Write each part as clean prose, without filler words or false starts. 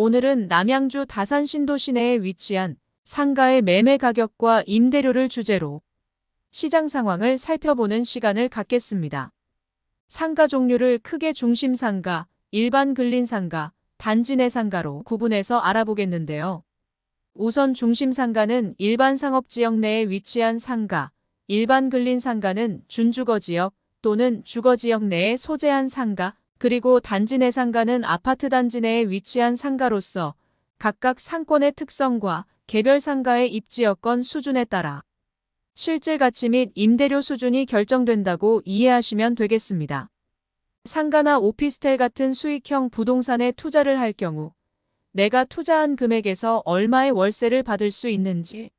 오늘은 남양주 다산 신도시 내에 위치한 상가의 매매 가격과 임대료를 주제로 시장 상황을 살펴보는 시간을 갖겠습니다. 상가 종류를 크게 중심 상가, 일반 근린 상가, 단지 내 상가로 구분해서 알아보겠는데요. 우선 중심 상가는 일반 상업지역 내에 위치한 상가, 일반 근린 상가는 준주거지역 또는 주거지역 내에 소재한 상가, 그리고 단지 내 상가는 아파트 단지 내에 위치한 상가로서 각각 상권의 특성과 개별 상가의 입지 여건 수준에 따라 실질 가치 및 임대료 수준이 결정된다고 이해하시면 되겠습니다. 상가나 오피스텔 같은 수익형 부동산에 투자를 할 경우 내가 투자한 금액에서 얼마의 월세를 받을 수 있는지,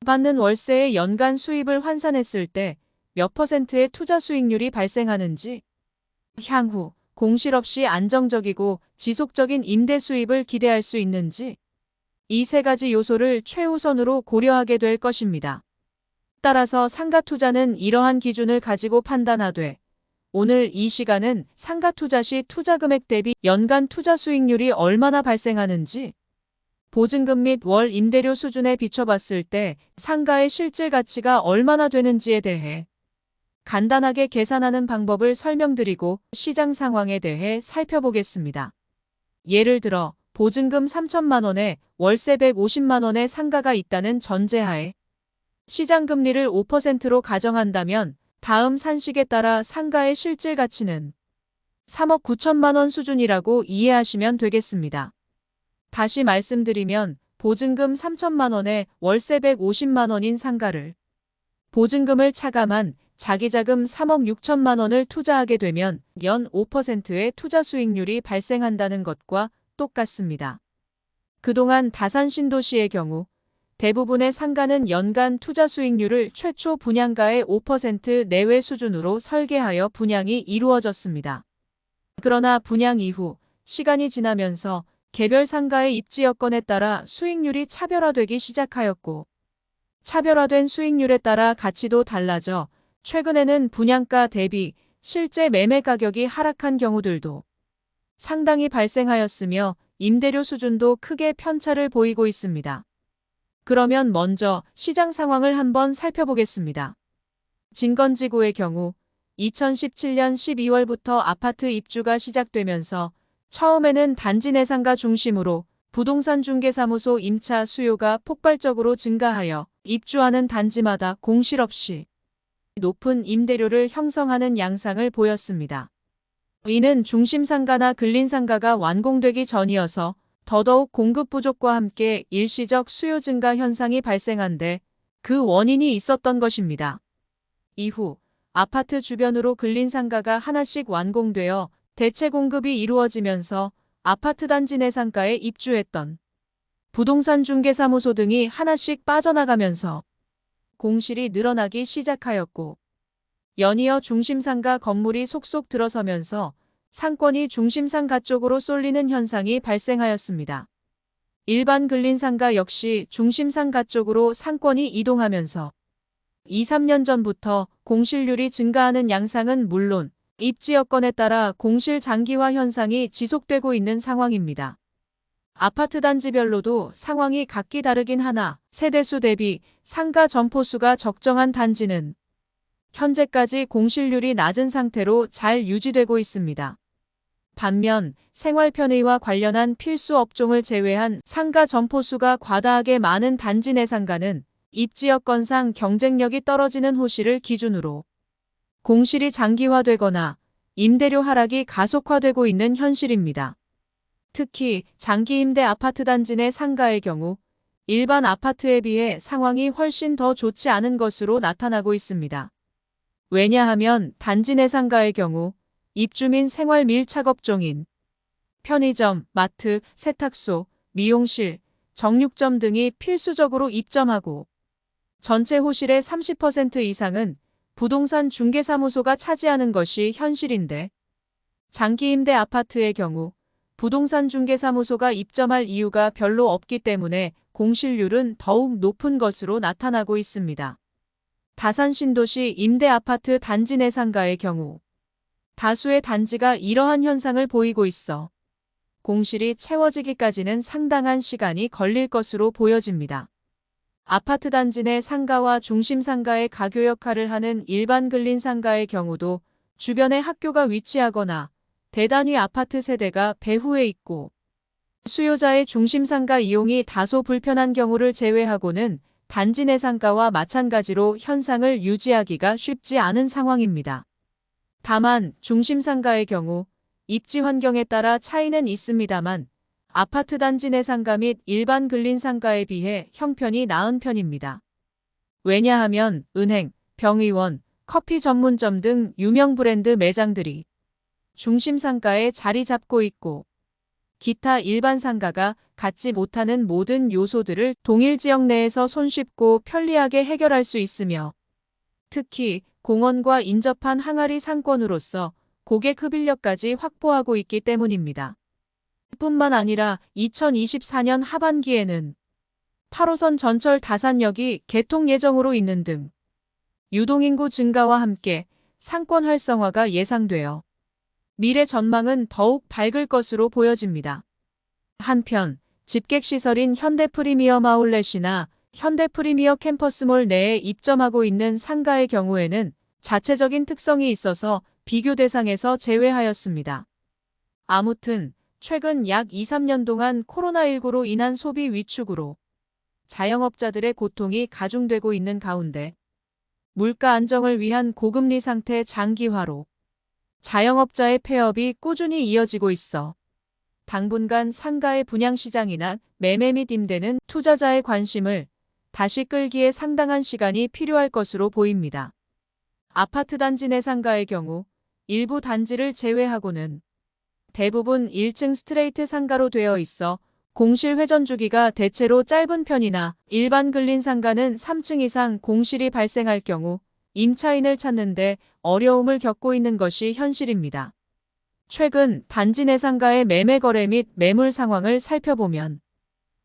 받는 월세의 연간 수입을 환산했을 때 몇 %의 투자 수익률이 발생하는지, 향후 공실 없이 안정적이고 지속적인 임대 수입을 기대할 수 있는지, 이 세 가지 요소를 최우선으로 고려하게 될 것입니다. 따라서 상가 투자는 이러한 기준을 가지고 판단하되, 오늘 이 시간은 상가 투자 시 투자 금액 대비 연간 투자 수익률이 얼마나 발생하는지, 보증금 및 월 임대료 수준에 비춰봤을 때 상가의 실질 가치가 얼마나 되는지에 대해 간단하게 계산하는 방법을 설명드리고 시장 상황에 대해 살펴보겠습니다. 예를 들어 보증금 3천만 원에 월세 150만 원의 상가가 있다는 전제하에 시장 금리를 5%로 가정한다면 다음 산식에 따라 상가의 실질 가치는 3억 9천만 원 수준이라고 이해하시면 되겠습니다. 다시 말씀드리면 보증금 3천만 원에 월세 150만 원인 상가를 보증금을 차감한 자기자금 3억 6천만 원을 투자하게 되면 연 5%의 투자 수익률이 발생한다는 것과 똑같습니다. 그동안 다산 신도시의 경우 대부분의 상가는 연간 투자 수익률을 최초 분양가의 5% 내외 수준으로 설계하여 분양이 이루어졌습니다. 그러나 분양 이후 시간이 지나면서 개별 상가의 입지 여건에 따라 수익률이 차별화되기 시작하였고, 차별화된 수익률에 따라 가치도 달라져 최근에는 분양가 대비 실제 매매 가격이 하락한 경우들도 상당히 발생하였으며 임대료 수준도 크게 편차를 보이고 있습니다. 그러면 먼저 시장 상황을 한번 살펴보겠습니다. 진건지구의 경우 2017년 12월부터 아파트 입주가 시작되면서 처음에는 단지 내 상가 중심으로 부동산 중개사무소 임차 수요가 폭발적으로 증가하여 입주하는 단지마다 공실 없이 높은 임대료를 형성하는 양상을 보였습니다. 이는 중심 상가나 근린 상가가 완공되기 전이어서 더더욱 공급 부족과 함께 일시적 수요 증가 현상이 발생한 데 그 원인이 있었던 것입니다. 이후 아파트 주변으로 근린 상가가 하나씩 완공되어 대체 공급이 이루어지면서 아파트 단지 내 상가에 입주했던 부동산 중개사무소 등이 하나씩 빠져나가면서 공실이 늘어나기 시작하였고, 연이어 중심상가 건물이 속속 들어서면서 상권이 중심상가 쪽으로 쏠리는 현상이 발생하였습니다. 일반 근린상가 역시 중심상가 쪽으로 상권이 이동하면서 2, 3년 전부터 공실률이 증가하는 양상은 물론 입지 여건에 따라 공실 장기화 현상이 지속되고 있는 상황입니다. 아파트 단지별로도 상황이 각기 다르긴 하나 세대수 대비 상가 점포수가 적정한 단지는 현재까지 공실률이 낮은 상태로 잘 유지되고 있습니다. 반면 생활 편의와 관련한 필수 업종을 제외한 상가 점포수가 과다하게 많은 단지 내 상가는 입지 여건상 경쟁력이 떨어지는 호시를 기준으로 공실이 장기화되거나 임대료 하락이 가속화되고 있는 현실입니다. 특히 장기 임대 아파트 단지 내 상가의 경우 일반 아파트에 비해 상황이 훨씬 더 좋지 않은 것으로 나타나고 있습니다. 왜냐하면 단지 내 상가의 경우 입주민 생활 밀착업종인 편의점, 마트, 세탁소, 미용실, 정육점 등이 필수적으로 입점하고 전체 호실의 30% 이상은 부동산 중개사무소가 차지하는 것이 현실인데, 장기 임대 아파트의 경우 부동산 중개사무소가 입점할 이유가 별로 없기 때문에 공실률은 더욱 높은 것으로 나타나고 있습니다. 다산 신도시 임대 아파트 단지 내 상가의 경우 다수의 단지가 이러한 현상을 보이고 있어 공실이 채워지기까지는 상당한 시간이 걸릴 것으로 보여집니다. 아파트 단지 내 상가와 중심 상가의 가교 역할을 하는 일반 근린 상가의 경우도 주변에 학교가 위치하거나 대단위 아파트 세대가 배후에 있고 수요자의 중심 상가 이용이 다소 불편한 경우를 제외하고는 단지 내 상가와 마찬가지로 현상을 유지하기가 쉽지 않은 상황입니다. 다만 중심 상가의 경우 입지 환경에 따라 차이는 있습니다만 아파트 단지 내 상가 및 일반 근린 상가에 비해 형편이 나은 편입니다. 왜냐하면 은행, 병의원, 커피 전문점 등 유명 브랜드 매장들이 중심 상가에 자리 잡고 있고 기타 일반 상가가 갖지 못하는 모든 요소들을 동일 지역 내에서 손쉽고 편리하게 해결할 수 있으며 특히 공원과 인접한 항아리 상권으로서 고객 흡인력까지 확보하고 있기 때문입니다. 뿐만 아니라 2024년 하반기에는 8호선 전철 다산역이 개통 예정으로 있는 등 유동인구 증가와 함께 상권 활성화가 예상되어 미래 전망은 더욱 밝을 것으로 보여집니다. 한편 집객시설인 현대프리미엄 아울렛이나 현대프리미엄 캠퍼스몰 내에 입점하고 있는 상가의 경우에는 자체적인 특성이 있어서 비교 대상에서 제외하였습니다. 아무튼 최근 약 2~3년 동안 코로나19로 인한 소비 위축으로 자영업자들의 고통이 가중되고 있는 가운데 물가 안정을 위한 고금리 상태 장기화로 자영업자의 폐업이 꾸준히 이어지고 있어 당분간 상가의 분양시장이나 매매 및 임대는 투자자의 관심을 다시 끌기에 상당한 시간이 필요할 것으로 보입니다. 아파트 단지 내 상가의 경우 일부 단지를 제외하고는 대부분 1층 스트레이트 상가로 되어 있어 공실 회전 주기가 대체로 짧은 편이나 일반 근린 상가는 3층 이상 공실이 발생할 경우 임차인을 찾는데 어려움을 겪고 있는 것이 현실입니다. 최근 단지 내 상가의 매매 거래 및 매물 상황을 살펴보면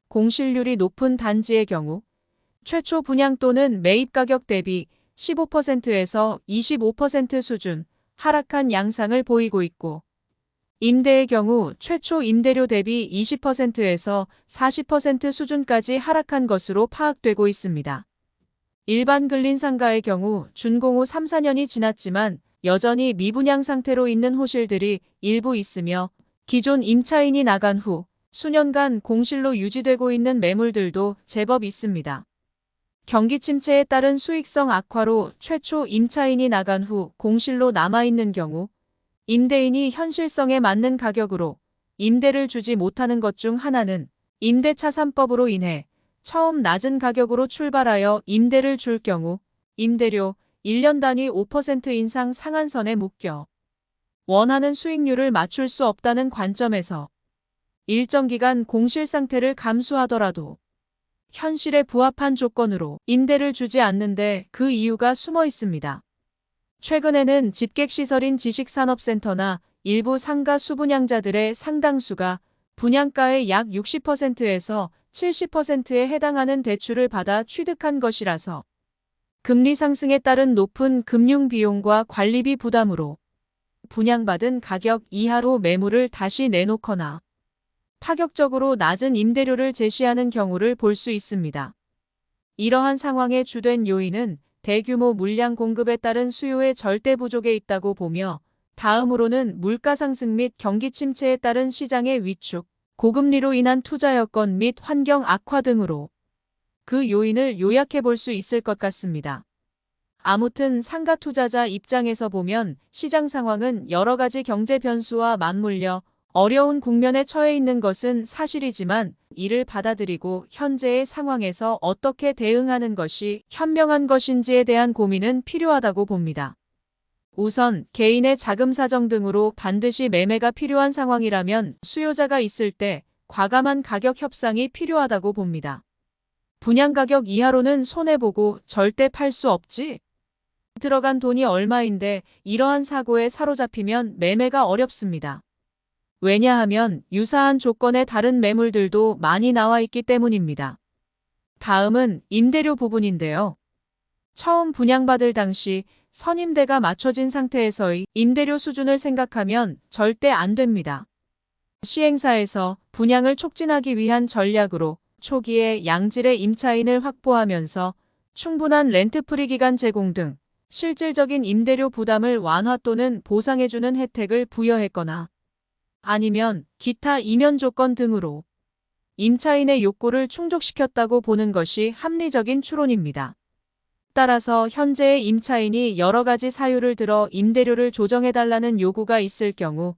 공실률이 높은 단지의 경우 최초 분양 또는 매입 가격 대비 15%에서 25% 수준 하락한 양상을 보이고 있고 임대의 경우 최초 임대료 대비 20%에서 40% 수준까지 하락한 것으로 파악되고 있습니다. 일반 근린 상가의 경우 준공 후 3~4년이 지났지만 여전히 미분양 상태로 있는 호실들이 일부 있으며 기존 임차인이 나간 후 수년간 공실로 유지되고 있는 매물들도 제법 있습니다. 경기 침체에 따른 수익성 악화로 최초 임차인이 나간 후 공실로 남아있는 경우 임대인이 현실성에 맞는 가격으로 임대를 주지 못하는 것 중 하나는 임대차 3법으로 인해 처음 낮은 가격으로 출발하여 임대를 줄 경우 임대료 1년 단위 5% 인상 상한선에 묶여 원하는 수익률을 맞출 수 없다는 관점에서 일정 기간 공실 상태를 감수하더라도 현실에 부합한 조건으로 임대를 주지 않는데 그 이유가 숨어 있습니다. 최근에는 집객시설인 지식산업센터나 일부 상가 수분양자들의 상당수가 분양가의 약 60%에서 70%에 해당하는 대출을 받아 취득한 것이라서 금리 상승에 따른 높은 금융 비용과 관리비 부담으로 분양받은 가격 이하로 매물을 다시 내놓거나 파격적으로 낮은 임대료를 제시하는 경우를 볼 수 있습니다. 이러한 상황의 주된 요인은 대규모 물량 공급에 따른 수요의 절대 부족에 있다고 보며 다음으로는 물가 상승 및 경기 침체에 따른 시장의 위축, 고금리로 인한 투자 여건 및 환경 악화 등으로 그 요인을 요약해 볼 수 있을 것 같습니다. 아무튼 상가 투자자 입장에서 보면 시장 상황은 여러 가지 경제 변수와 맞물려 어려운 국면에 처해 있는 것은 사실이지만 이를 받아들이고 현재의 상황에서 어떻게 대응하는 것이 현명한 것인지에 대한 고민은 필요하다고 봅니다. 우선 개인의 자금 사정 등으로 반드시 매매가 필요한 상황이라면 수요자가 있을 때 과감한 가격 협상이 필요하다고 봅니다. 분양 가격 이하로는 손해보고 절대 팔 수 없지. 들어간 돈이 얼마인데 이러한 사고에 사로잡히면 매매가 어렵습니다. 왜냐하면 유사한 조건의 다른 매물들도 많이 나와 있기 때문입니다. 다음은 임대료 부분인데요. 처음 분양받을 당시 선임대가 맞춰진 상태에서의 임대료 수준을 생각하면 절대 안 됩니다. 시행사에서 분양을 촉진하기 위한 전략으로 초기에 양질의 임차인을 확보하면서 충분한 렌트프리 기간 제공 등 실질적인 임대료 부담을 완화 또는 보상해주는 혜택을 부여했거나 아니면 기타 이면 조건 등으로 임차인의 욕구를 충족시켰다고 보는 것이 합리적인 추론입니다. 따라서 현재의 임차인이 여러 가지 사유를 들어 임대료를 조정해달라는 요구가 있을 경우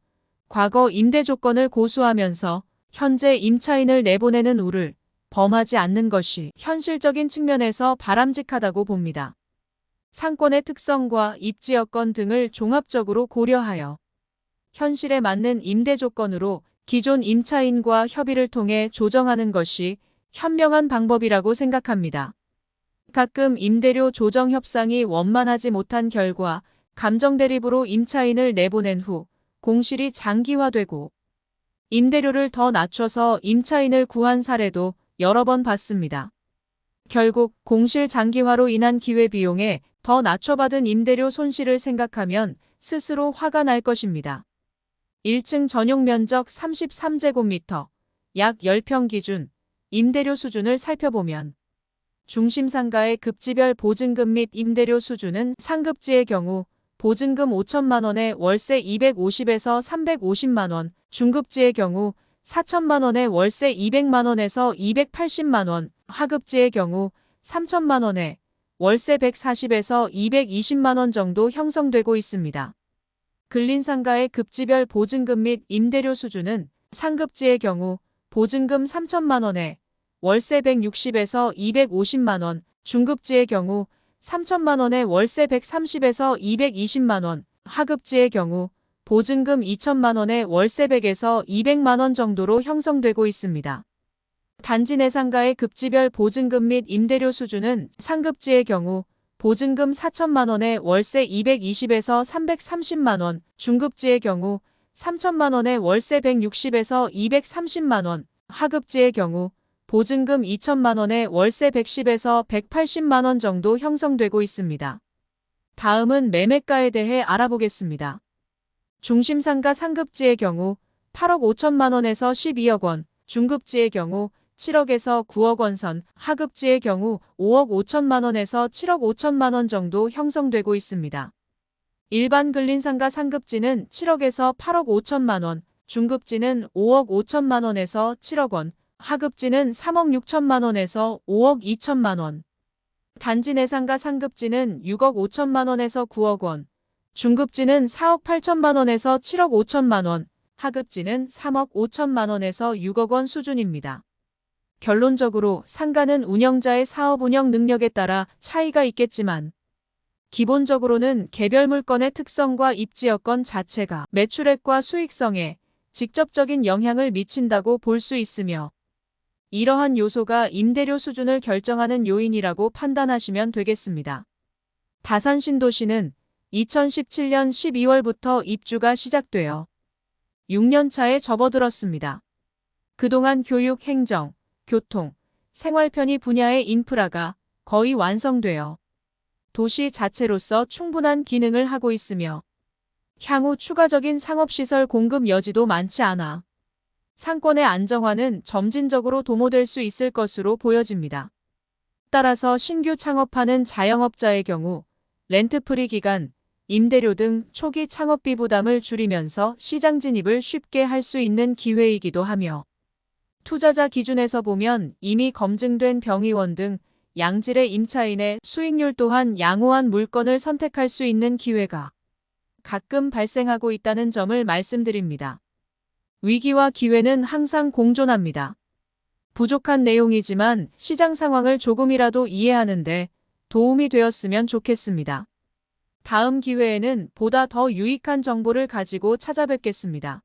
과거 임대 조건을 고수하면서 현재 임차인을 내보내는 우를 범하지 않는 것이 현실적인 측면에서 바람직하다고 봅니다. 상권의 특성과 입지 여건 등을 종합적으로 고려하여 현실에 맞는 임대 조건으로 기존 임차인과 협의를 통해 조정하는 것이 현명한 방법이라고 생각합니다. 가끔 임대료 조정 협상이 원만하지 못한 결과 감정 대립으로 임차인을 내보낸 후 공실이 장기화되고 임대료를 더 낮춰서 임차인을 구한 사례도 여러 번 봤습니다. 결국 공실 장기화로 인한 기회비용에 더 낮춰받은 임대료 손실을 생각하면 스스로 화가 날 것입니다. 1층 전용 면적 33제곱미터, 약 10평 기준 임대료 수준을 살펴보면 중심 상가의 급지별 보증금 및 임대료 수준은 상급지의 경우 보증금 5천만 원에 월세 250에서 350만 원, 중급지의 경우 4천만 원에 월세 200만 원에서 280만 원, 하급지의 경우 3천만 원에 월세 140에서 220만 원 정도 형성되고 있습니다. 근린상가의 급지별 보증금 및 임대료 수준은 상급지의 경우 보증금 3천만 원에 월세 160에서 250만 원, 중급지의 경우 3천만 원에 월세 130에서 220만 원, 하급지의 경우 보증금 2천만 원에 월세 100에서 200만 원 정도로 형성되고 있습니다. 단지 내상가의 급지별 보증금 및 임대료 수준은 상급지의 경우 보증금 4천만 원에 월세 220에서 330만 원, 중급지의 경우 3천만 원에 월세 160에서 230만 원, 하급지의 경우 보증금 2천만 원에 월세 110에서 180만 원 정도 형성되고 있습니다. 다음은 매매가에 대해 알아보겠습니다. 중심상가 상급지의 경우 8억 5천만 원에서 12억 원, 중급지의 경우 7억에서 9억 원 선, 하급지의 경우 5억 5천만 원에서 7억 5천만 원 정도 형성되고 있습니다. 일반 근린상가 상급지는 7억에서 8억 5천만 원, 중급지는 5억 5천만 원에서 7억 원, 하급지는 3억 6천만 원에서 5억 2천만 원. 단지 내상가 상급지는 6억 5천만 원에서 9억 원, 중급지는 4억 8천만 원에서 7억 5천만 원, 하급지는 3억 5천만 원에서 6억 원 수준입니다. 결론적으로 상가는 운영자의 사업 운영 능력에 따라 차이가 있겠지만 기본적으로는 개별 물건의 특성과 입지 여건 자체가 매출액과 수익성에 직접적인 영향을 미친다고 볼 수 있으며 이러한 요소가 임대료 수준을 결정하는 요인이라고 판단하시면 되겠습니다. 다산 신도시는 2017년 12월부터 입주가 시작되어 6년 차에 접어들었습니다. 그동안 교육, 행정, 교통, 생활 편의 분야의 인프라가 거의 완성되어 도시 자체로서 충분한 기능을 하고 있으며 향후 추가적인 상업시설 공급 여지도 많지 않아 상권의 안정화는 점진적으로 도모될 수 있을 것으로 보여집니다. 따라서 신규 창업하는 자영업자의 경우 렌트프리 기간, 임대료 등 초기 창업비 부담을 줄이면서 시장 진입을 쉽게 할 수 있는 기회이기도 하며 투자자 기준에서 보면 이미 검증된 병의원 등 양질의 임차인의 수익률 또한 양호한 물건을 선택할 수 있는 기회가 가끔 발생하고 있다는 점을 말씀드립니다. 위기와 기회는 항상 공존합니다. 부족한 내용이지만 시장 상황을 조금이라도 이해하는데 도움이 되었으면 좋겠습니다. 다음 기회에는 보다 더 유익한 정보를 가지고 찾아뵙겠습니다.